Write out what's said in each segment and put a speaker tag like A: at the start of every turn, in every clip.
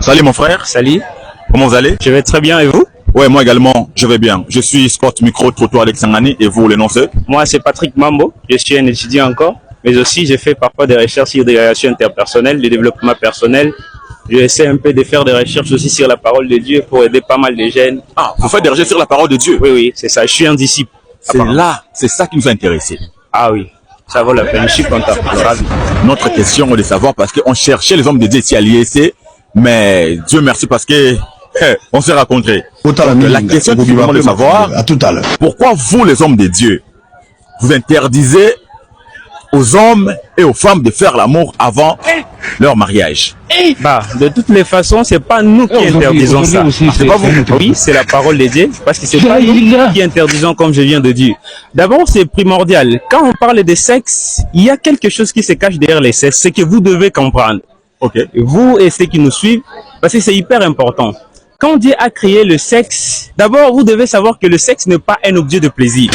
A: Salut mon frère.
B: Salut,
A: Comment vous allez?
B: je vais très bien et vous?
A: Ouais, moi également, je vais bien. Je suis Sport Micro Trottoir Alexandani et vous, le nom c'est?
B: Moi c'est Patrick Mambo, je suis un étudiant encore, mais aussi je fais parfois des recherches sur des relations interpersonnelles, du développement personnel. J'essaie un peu de faire des recherches aussi sur la parole de Dieu pour aider pas mal de jeunes.
A: Ah, vous faites des recherches sur la parole de Dieu.
B: Oui, c'est ça, je suis un disciple.
A: C'est ça qui nous a intéressés.
B: Ah oui, ça vaut la peine, je suis content, ravi.
A: Notre question est de savoir parce qu'on cherchait les hommes de Dieu ici à l'IEC, mais Dieu merci parce que on s'est rencontrés. La question est vraiment de savoir
C: à tout à l'heure.
A: pourquoi vous, les hommes de Dieu, vous interdisez aux hommes et aux femmes de faire l'amour avant leur mariage.
B: Bah, de toutes les façons, c'est pas nous qui interdisons ça.
A: C'est pas vous.
B: Oui, c'est la parole de Dieu, parce que c'est pas nous qui interdisons comme je viens de dire. D'abord, c'est primordial. Quand on parle de sexe, il y a quelque chose qui se cache derrière les sexes, c'est que vous devez comprendre.
A: Ok.
B: Vous et ceux qui nous suivent, parce que c'est hyper important. Quand Dieu a créé le sexe, d'abord, vous devez savoir que le sexe n'est pas un objet de plaisir.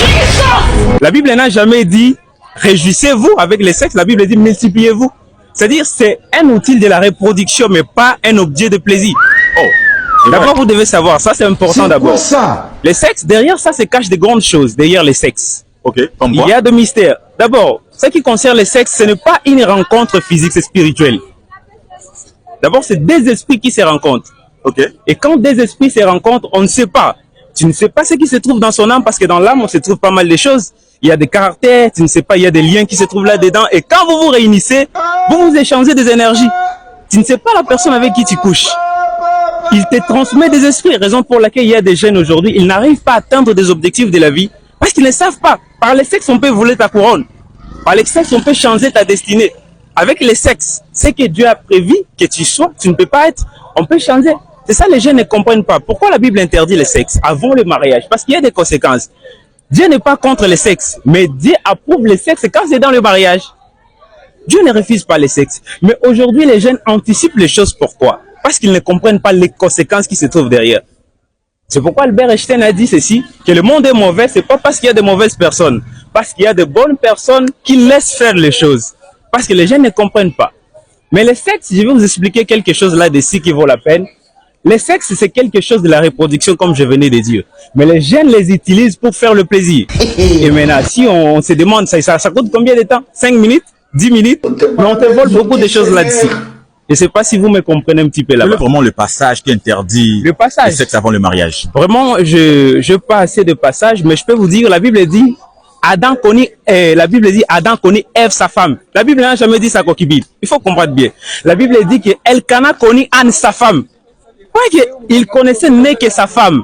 B: La Bible n'a jamais dit réjouissez-vous avec le sexe, la Bible dit multipliez-vous. C'est-à-dire c'est un outil de la reproduction, mais pas un objet de plaisir.
A: Oh.
B: D'abord, vous devez savoir, ça c'est important d'abord. Le sexe, derrière ça se cache de grandes choses, derrière le sexe.
A: Ok. Comme
B: Il
A: quoi?
B: y a de mystères. D'abord, ce qui concerne le sexe, ce n'est pas une rencontre physique, c'est spirituel. D'abord, c'est des esprits qui se rencontrent.
A: Ok.
B: Et quand des esprits se rencontrent, on ne sait pas. Tu ne sais pas ce qui se trouve dans son âme, parce que dans l'âme, on se trouve pas mal de choses. Il y a des caractères, tu ne sais pas, il y a des liens qui se trouvent là-dedans. Et quand vous vous réunissez, vous vous échangez des énergies. Tu ne sais pas la personne avec qui tu couches. Il te transmet des esprits, raison pour laquelle il y a des jeunes aujourd'hui, ils n'arrivent pas à atteindre des objectifs de la vie, parce qu'ils ne savent pas. Par le sexe, on peut voler ta couronne. Par le sexe, on peut changer ta destinée. Avec le sexe, ce que Dieu a prévu que tu sois, tu ne peux pas être, on peut changer. C'est ça, les jeunes ne comprennent pas. Pourquoi la Bible interdit le sexe avant le mariage? Parce qu'il y a des conséquences. Dieu n'est pas contre le sexe, mais Dieu approuve le sexe quand c'est dans le mariage. Dieu ne refuse pas le sexe. Mais aujourd'hui, les jeunes anticipent les choses. Pourquoi? Parce qu'ils ne comprennent pas les conséquences qui se trouvent derrière. C'est pourquoi Albert Einstein a dit ceci, que le monde est mauvais, c'est pas parce qu'il y a de mauvaises personnes, parce qu'il y a de bonnes personnes qui laissent faire les choses. Parce que les jeunes ne comprennent pas. Mais le sexe, je vais vous expliquer quelque chose là-dessus qui vaut la peine. Le sexe, c'est quelque chose de la reproduction, comme je venais de dire. Mais les jeunes les utilisent pour faire le plaisir. Et maintenant, si on se demande, ça coûte combien de temps? 5 minutes? 10 minutes? Mais on te vole beaucoup de choses là-dessus. Je ne sais pas si vous me comprenez un petit peu là-bas.
A: Quel est vraiment le passage qui interdit
B: Le passage.
A: le sexe avant le mariage?
B: Vraiment, je n'ai pas assez de passages, mais je peux vous dire, la Bible dit, Adam connaît Ève, sa femme. La Bible n'a jamais dit sa concubine. Il faut comprendre bien. La Bible dit que Elkana connaît Anne, sa femme. Il connaissait n'est que sa femme.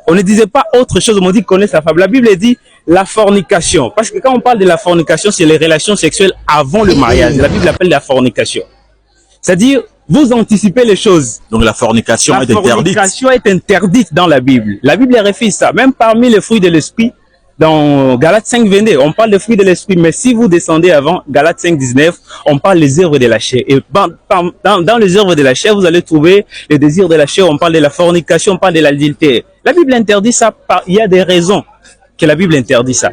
B: On ne disait pas autre chose, on dit qu'il connaît sa femme. La Bible dit la fornication. Parce que quand on parle de la fornication, c'est les relations sexuelles avant le mariage. La Bible appelle la fornication. C'est-à-dire, vous anticipez les choses.
A: Donc la fornication est interdite.
B: La fornication est interdite dans la Bible. La Bible refuse ça. Même parmi les fruits de l'esprit, dans Galates 5, 22, on parle des fruits de l'esprit. Mais si vous descendez avant Galates 5, 19, on parle des œuvres de la chair. Et dans les œuvres de la chair, vous allez trouver les désirs de la chair. On parle de la fornication, on parle de l'adultère. La Bible interdit ça. Il y a des raisons que la Bible interdit ça.